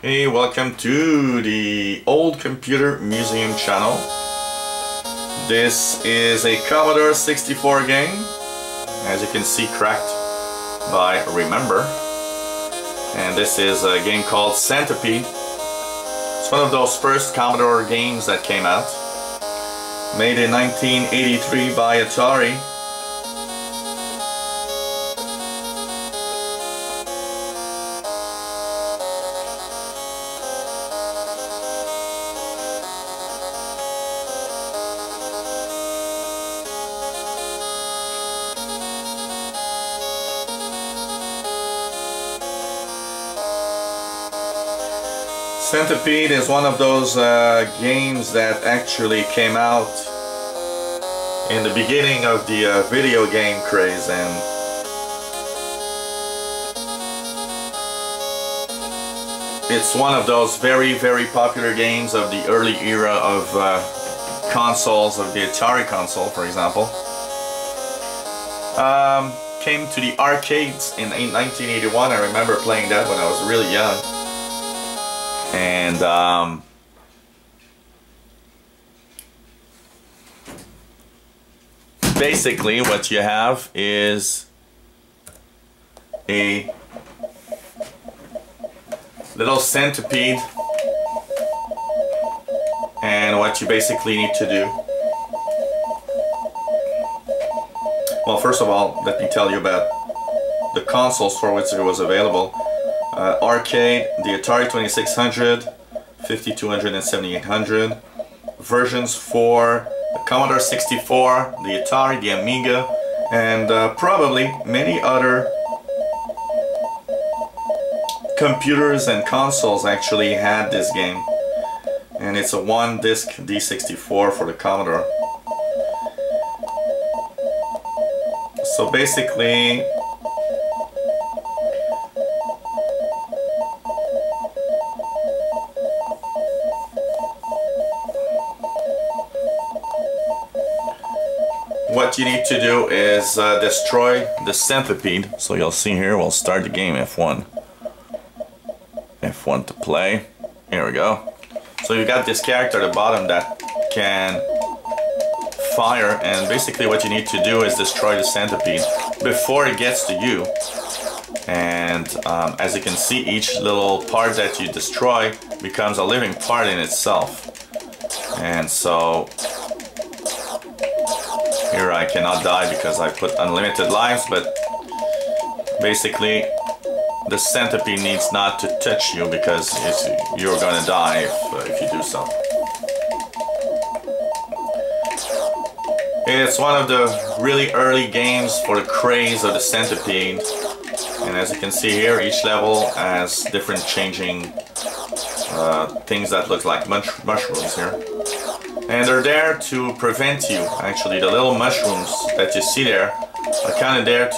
Hey, welcome to the Old Computer Museum channel. This is a Commodore 64 game, as you can see, cracked by Remember. And this is a game called Centipede. It's one of those first Commodore games that came out, made in 1983 by Atari. Centipede is one of those games that actually came out in the beginning of the video game craze, and it's one of those very popular games of the early era of consoles, of the Atari console, for example. Came to the arcades in 1981. I remember playing that when I was really young. And basically what you have is a little centipede, and what you basically need to do, well, first of all, let me tell you about the consoles for which it was available. Arcade, the Atari 2600, 5200 and 7800, versions for the Commodore 64, the Atari, the Amiga, and probably many other computers and consoles actually had this game. And it's a one-disc D64 for the Commodore. So basically, what you need to do is destroy the centipede. So you'll see here, we'll start the game, F1 to play. Here we go. So you got this character at the bottom that can fire, and basically what you need to do is destroy the centipede before it gets to you. And as you can see, each little part that you destroy becomes a living part in itself. And so here I cannot die because I put unlimited lives, but basically the centipede needs not to touch you because you're gonna die if you do so. It's one of the really early games for the craze of the centipede, and as you can see here, each level has different changing things that look like mushrooms here. And they're there to prevent you. Actually, the little mushrooms that you see there are kind of there to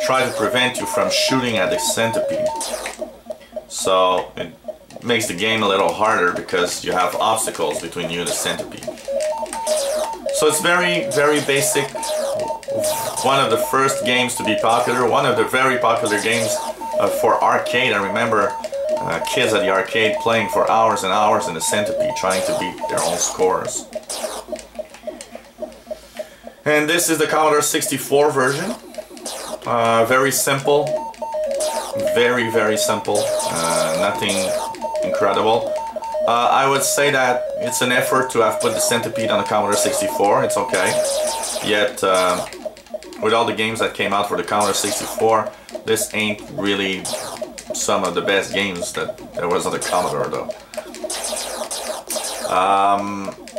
try to prevent you from shooting at the centipede. So it makes the game a little harder because you have obstacles between you and the centipede. So it's very basic. One of the first games to be popular. One of the very popular games for arcade. I remember kids at the arcade playing for hours and hours in the centipede, trying to beat their own scores. And this is the Commodore 64 version. Very simple, very simple, nothing incredible. I would say that it's an effort to have put the centipede on the Commodore 64, it's okay. Yet, with all the games that came out for the Commodore 64, this ain't really some of the best games that there was on the Commodore, though.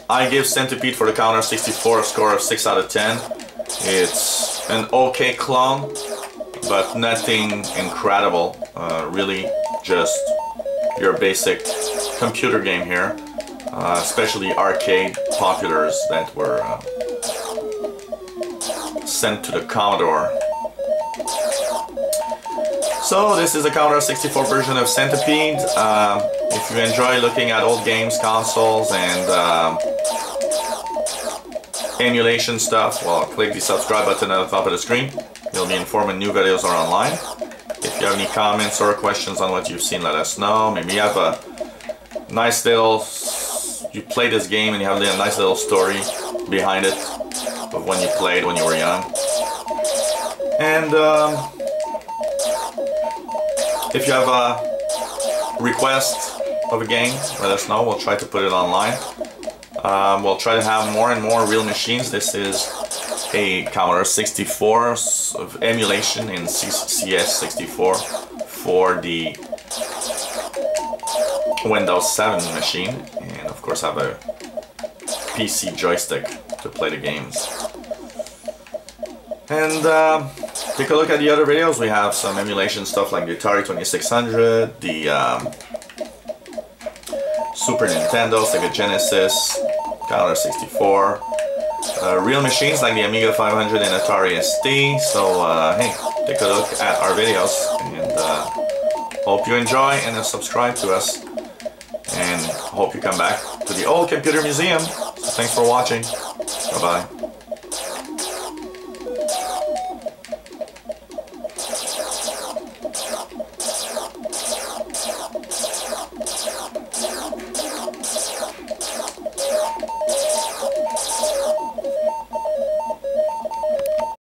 I give Centipede for the Commodore 64 a score of 6 out of 10. It's an okay clone, but nothing incredible. Really just your basic computer game here, especially arcade populars that were sent to the Commodore. So this is the Commodore 64 version of Centipede. If you enjoy looking at old games, consoles, and emulation stuff, well, click the subscribe button at the top of the screen. You'll be informed when new videos are online. If If you have any comments or questions on what you've seen, let us know. Maybe you have a nice little, you play this game and you have a nice little story behind it of when you played when you were young. And if you have a request of a game, let us know. We'll try to put it online. We'll try to have more and more real machines. This is a Commodore 64 of emulation in CS64 for the Windows 7 machine, and of course have a PC joystick to play the games. And take a look at the other videos. We have some emulation stuff like the Atari 2600, the Super Nintendo, Sega Genesis, Commodore 64, real machines like the Amiga 500 and Atari ST. So hey, take a look at our videos, and hope you enjoy and subscribe to us, and hope you come back to the old computer museum. So thanks for watching. Bye bye.